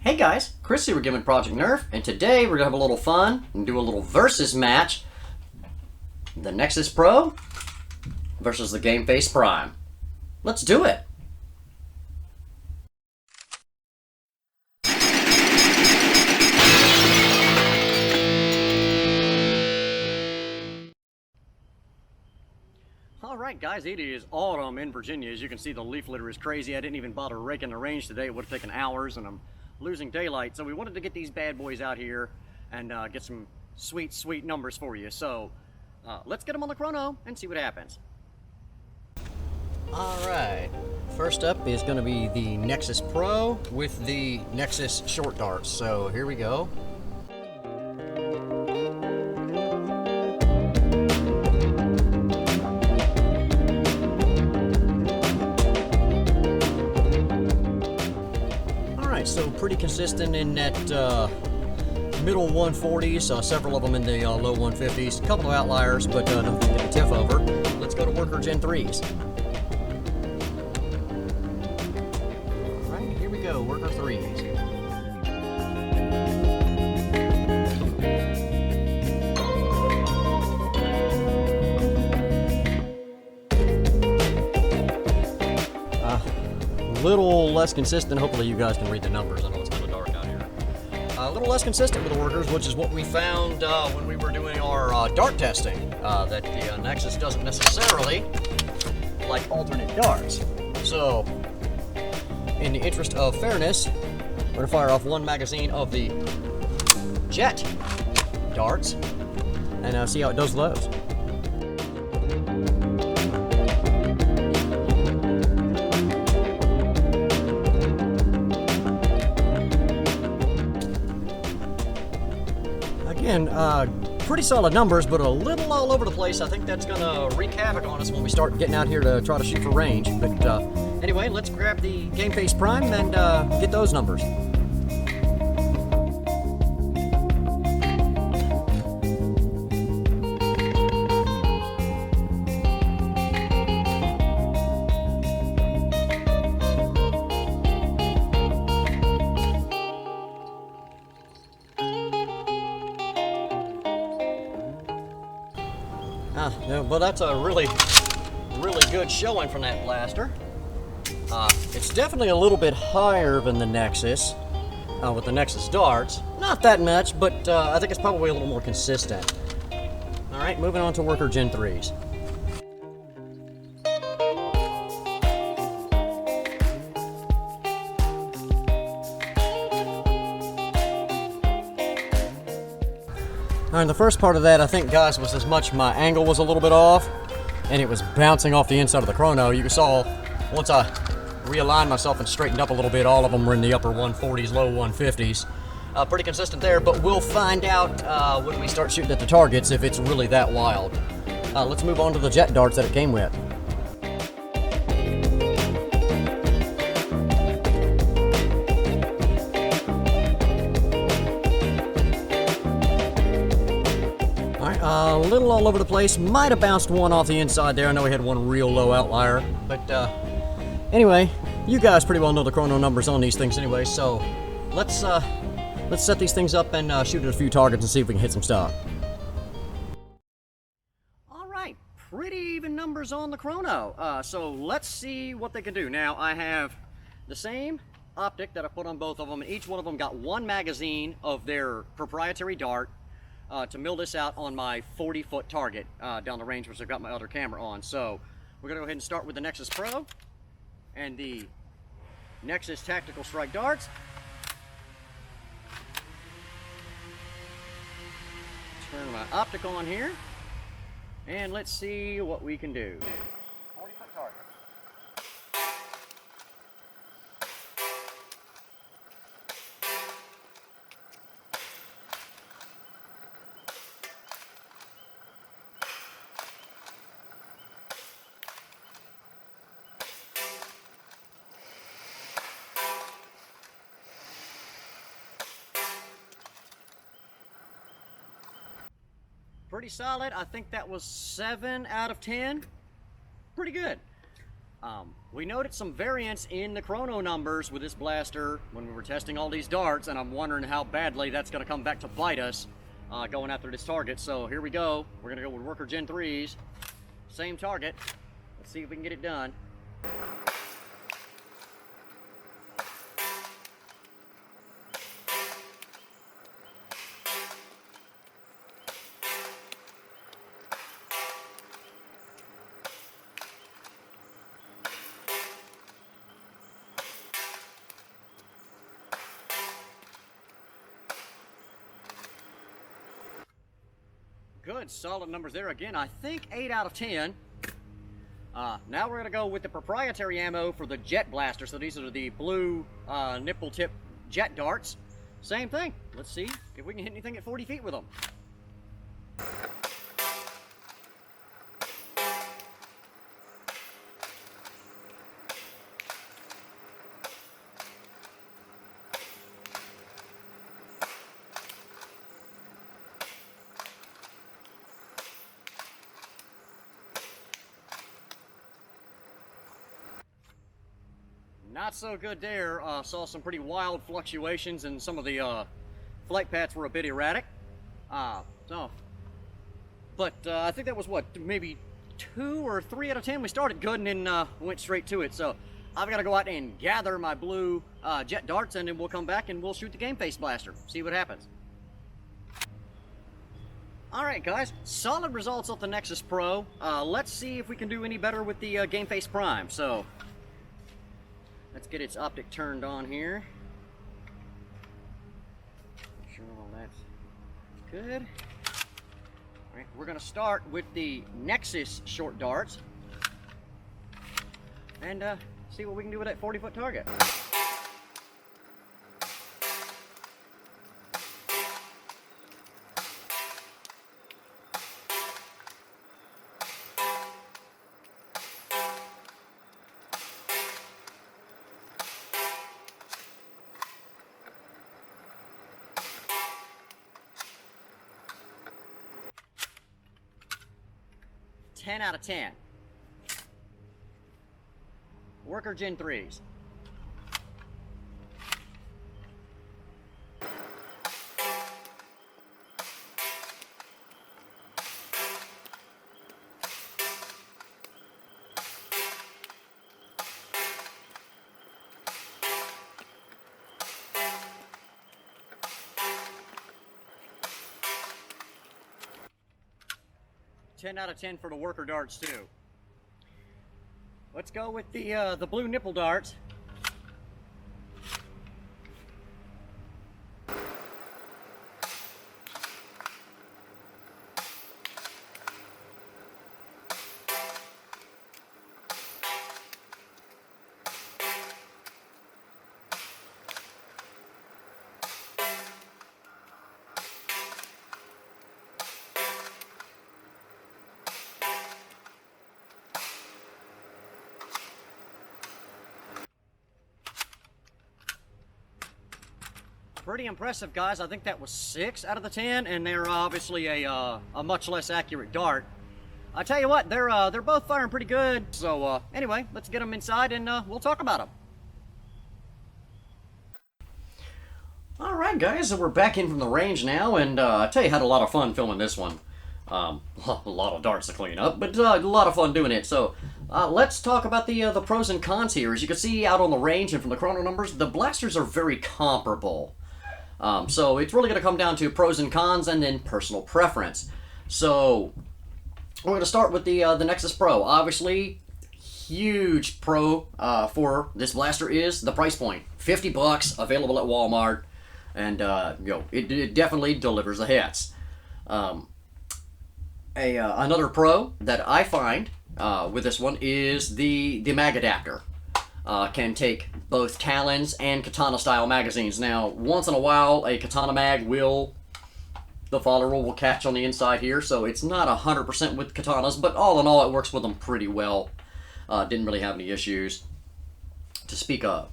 Hey guys, Chris here with Giving Project Nerf, and today we're going to have a little fun and do a little versus match. The Nexus Pro versus the Game Face Prime. Let's do it! Alright guys, it is autumn in Virginia. As you can see, the leaf litter is crazy. I didn't even bother raking the range today. It would have taken hours and I'm losing daylight. So we wanted to get these bad boys out here and get some sweet numbers for you. So let's get them on the chrono and see what happens. Alright, first up is going to be the Nexus Pro with the Nexus short darts. So here we go. So pretty consistent in that middle 140s, several of them in the low 150s, a couple of outliers, but nothing to get a tiff over. Let's go to worker Gen 3s. All right, here we go, worker 3s. Little less consistent. Hopefully you guys can read the numbers. I know it's kind of dark out here. A little less consistent with the workers, which is what we found when we were doing our dart testing, that the Nexus doesn't necessarily like alternate darts. So in the interest of fairness, we're going to fire off one magazine of the jet darts and see how it does those. Again, pretty solid numbers, but a little all over the place. I think that's going to wreak havoc on us when we start getting out here to try to shoot for range. But anyway, let's grab the Game Face Prime and get those numbers. Well, that's a really good showing from that blaster. It's definitely a little bit higher than the Nexus with the Nexus darts. Not that much, but I think it's probably a little more consistent. All right, moving on to worker Gen 3s. Alright, the first part of that, I think, guys, was as much my angle was a little bit off, and it was bouncing off the inside of the chrono. You saw, once I realigned myself and straightened up a little bit, all of them were in the upper 140s, low 150s. Pretty consistent there, but we'll find out when we start shooting at the targets if it's really that wild. Let's move on to the jet darts that it came with. A little all over the place. Might have bounced one off the inside there. I know we had one real low outlier. But anyway, you guys pretty well know the chrono numbers on these things anyway. So let's set these things up and shoot at a few targets and see if we can hit some stuff. All right, pretty even numbers on the chrono. So let's see what they can do. Now I have the same optic that I put on both of them. And each one of them got one magazine of their proprietary dart. To mill this out on my 40-foot target down the range, which I've got my other camera on. So we're going to go ahead and start with the Nexus Pro and the Nexus Tactical Strike darts. Turn my optic on here, and let's see what we can do. 40-foot target. Pretty solid. I think that was 7 out of 10. Pretty good. We noted some variance in the chrono numbers with this blaster when we were testing all these darts, and I'm wondering how badly that's going to come back to bite us going after this target. So here we go. We're going to go with Worker Gen 3s. Same target. Let's see if we can get it done. Good, solid numbers there. Again, I think 8 out of 10. Now we're going to go with the proprietary ammo for the jet blaster. So these are the blue nipple tip jet darts. Same thing. Let's see if we can hit anything at 40 feet with them. Not so good there. Saw some pretty wild fluctuations, and some of the flight paths were a bit erratic. I think that was what, maybe 2 or 3 out of 10. We started good and then went straight to it. So I've got to go out and gather my blue jet darts, and then we'll come back and we'll shoot the game face blaster. See what happens. Alright guys, solid results off the Nexus Pro. Let's see if we can do any better with the Game Face Prime. So let's get its optic turned on here. Make sure all that's good. Alright, we're going to start with the Nexus short darts and see what we can do with that 40-foot target. 10 out of 10. Worker Gen 3s. Ten out of 10 for the worker darts too. Let's go with the blue nipple darts. Pretty impressive, guys. I think that was 6 out of the 10, and they're obviously a much less accurate dart. I tell you what, they're both firing pretty good. So anyway, let's get them inside and we'll talk about them. All right, guys, so we're back in from the range now, and I tell you, I had a lot of fun filming this one. A lot of darts to clean up, but a lot of fun doing it. So let's talk about the pros and cons here. As you can see out on the range and from the chrono numbers, the blasters are very comparable. So it's really going to come down to pros and cons and then personal preference. So we're going to start with the Nexus Pro. Obviously, huge pro for this blaster is the price point. $50, available at Walmart, and it definitely delivers the hits. Another pro that I find with this one is the mag adapter. Can take both Talons and Katana style magazines. Now, once in a while, a Katana mag the follower will catch on the inside here, so it's not 100% with Katanas, but all in all, it works with them pretty well. Didn't really have any issues to speak of.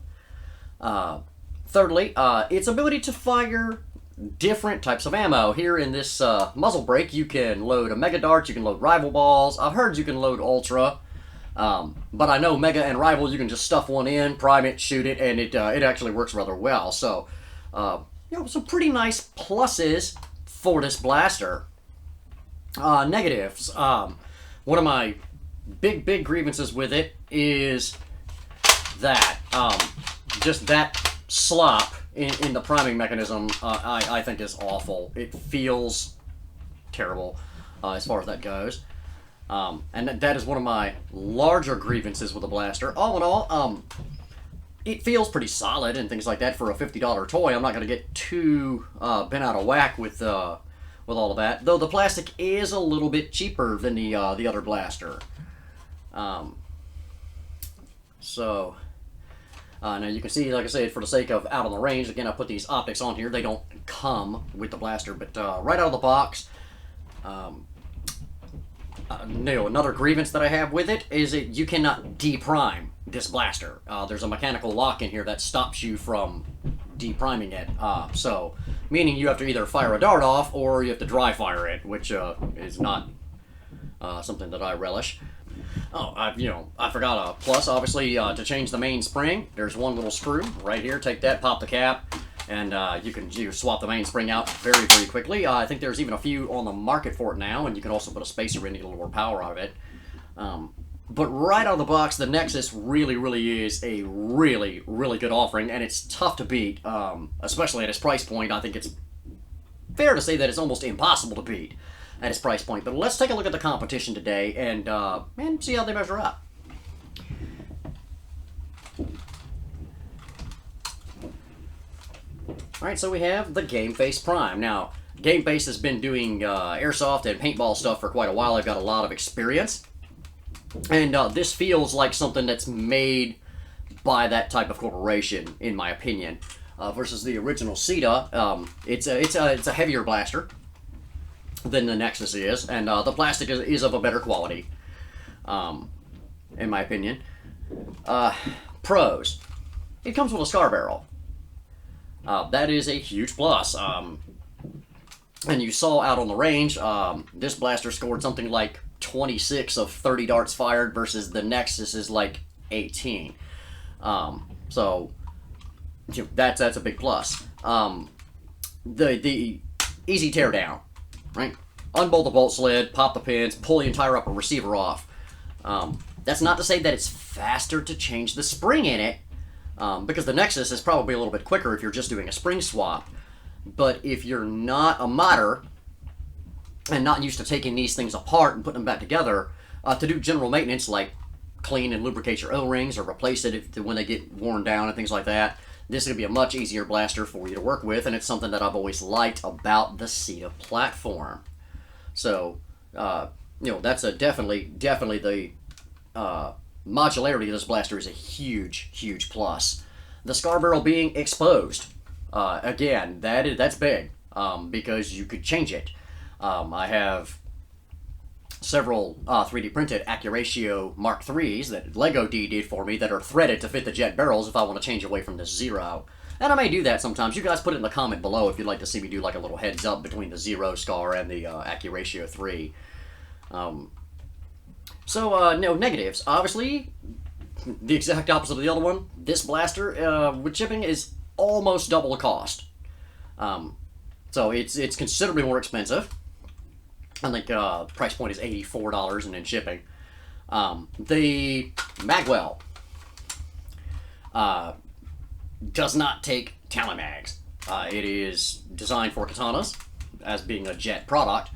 Thirdly, its ability to fire different types of ammo. Here in this muzzle brake, you can load a Mega Dart, you can load Rival Balls. I've heard you can load Ultra. But I know Mega and Rival, you can just stuff one in, prime it, shoot it, and it actually works rather well. So, some pretty nice pluses for this blaster. Negatives. One of my big grievances with it is that just that slop in the priming mechanism, I think is awful. It feels terrible as far as that goes. And that is one of my larger grievances with the blaster. All in all, it feels pretty solid and things like that for a $50 toy. I'm not going to get too bent out of whack with all of that. Though the plastic is a little bit cheaper than the other blaster. Now you can see, like I said, for the sake of out on the range, again, I put these optics on here. They don't come with the blaster, but right out of the box, another grievance that I have with it is that you cannot deprime this blaster. There's a mechanical lock in here that stops you from depriming it. So, meaning you have to either fire a dart off or you have to dry fire it, which is not something that I relish. Oh, I forgot a plus, obviously, to change the main spring. There's one little screw right here. Take that, pop the cap, and you swap the main spring out very quickly. I think there's even a few on the market for it now, and you can also put a spacer in to get a little more power out of it. But right out of the box, the Nexus really is a really good offering, and it's tough to beat, especially at its price point. I think it's fair to say that it's almost impossible to beat at its price point. But let's take a look at the competition today and see how they measure up. Alright, so we have the Game Face Prime. Now, Game Face has been doing airsoft and paintball stuff for quite a while. I've got a lot of experience. And this feels like something that's made by that type of corporation, in my opinion. Versus the original Sita, it's a heavier blaster than the Nexus is, and the plastic is of a better quality, in my opinion. Pros. It comes with a scar barrel. That is a huge plus. And you saw out on the range, this blaster scored something like 26 of 30 darts fired versus the Nexus is like 18. So that's a big plus. The easy teardown, right? Unbolt the bolt sled, pop the pins, pull the entire upper receiver off. That's not to say that it's faster to change the spring in it, because the Nexus is probably a little bit quicker if you're just doing a spring swap. But if you're not a modder and not used to taking these things apart and putting them back together, to do general maintenance like clean and lubricate your O-rings or replace it when they get worn down and things like that, this is going to be a much easier blaster for you to work with, and it's something that I've always liked about the Sita platform. So, that's definitely the modularity of this blaster is a huge plus. The scar barrel being exposed, again, that's big, because you could change it. I have several 3D printed Accuratio Mark IIIs that Lego D did for me that are threaded to fit the jet barrels if I want to change away from the Zero. And I may do that sometimes. You guys put it in the comment below if you'd like to see me do like a little heads up between the Zero scar and the Accuratio 3. No, negatives. Obviously, the exact opposite of the other one. This blaster, with shipping, is almost double the cost. So it's considerably more expensive. I think the price point is $84 and then shipping. The Magwell does not take Talon mags. It is designed for katanas as being a jet product,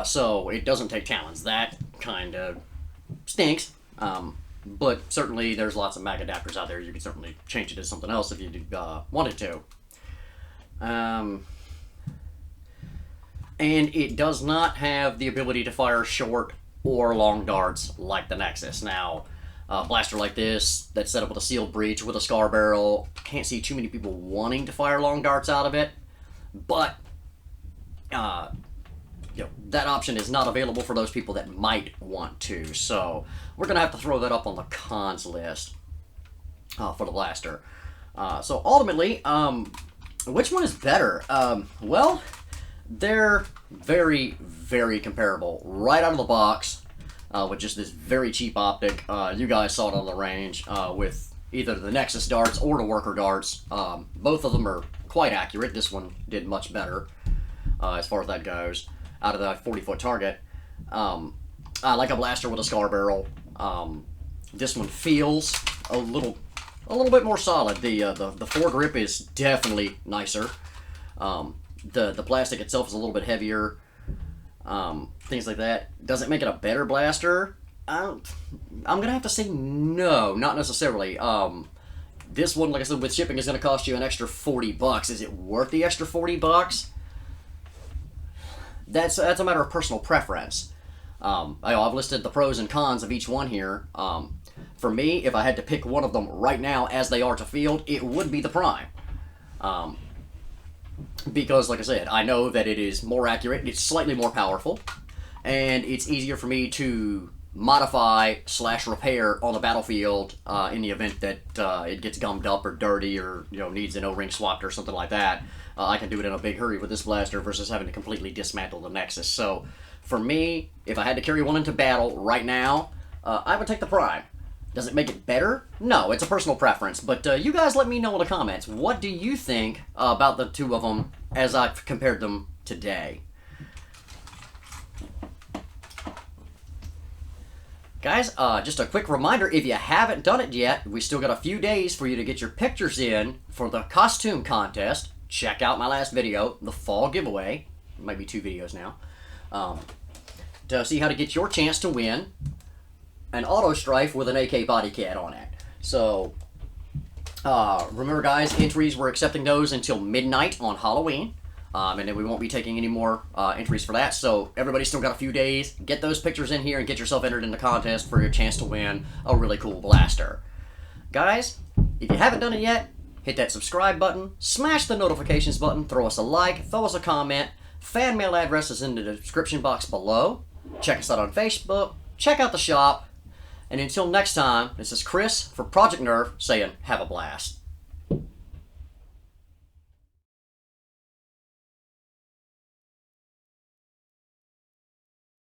so it doesn't take Talons. That kind of stinks, but certainly there's lots of mag adapters out there. You could certainly change it to something else if you wanted to. And it does not have the ability to fire short or long darts like the Nexus. Now, a blaster like this that's set up with a sealed breech with a scar barrel, can't see too many people wanting to fire long darts out of it, but that option is not available for those people that might want to. So we're gonna have to throw that up on the cons list for the blaster. So ultimately, which one is better? Well, they're very comparable right out of the box. with just this very cheap optic. You guys saw it on the range with either the Nexus darts or the worker darts. Both of them are quite accurate. This one did much better as far as that goes out of the 40-foot target. I like a blaster with a scar barrel. This one feels a little bit more solid. The foregrip is definitely nicer. The plastic itself is a little bit heavier. Things like that. Does it make it a better blaster? I'm gonna have to say no, not necessarily. This one, like I said, with shipping is gonna cost you an extra $40. Is it worth the extra $40? That's a matter of personal preference. I've listed the pros and cons of each one here. For me, if I had to pick one of them right now as they are to field, it would be the Prime. Because, like I said, I know that it is more accurate, it's slightly more powerful, and it's easier for me to modify / repair on the battlefield in the event that it gets gummed up or dirty or needs an O-ring swapped or something like that. I can do it in a big hurry with this blaster versus having to completely dismantle the Nexus. So, for me, if I had to carry one into battle right now, I would take the Prime. Does it make it better? No, it's a personal preference. But you guys let me know in the comments. What do you think about the two of them as I've compared them today? Guys, just a quick reminder, if you haven't done it yet, we still got a few days for you to get your pictures in for the costume contest. Check out my last video, the fall giveaway. It might be 2 videos now. To see how to get your chance to win an auto strife with an AK body kit on it. So, remember guys, entries, we're accepting those until midnight on Halloween. And then we won't be taking any more entries for that. So, everybody's still got a few days. Get those pictures in here and get yourself entered in the contest for your chance to win a really cool blaster. Guys, if you haven't done it yet, hit that subscribe button, smash the notifications button, throw us a like, throw us a comment. Fan mail address is in the description box below. Check us out on Facebook. Check out the shop. And until next time, this is Chris for Project Nerf saying, have a blast.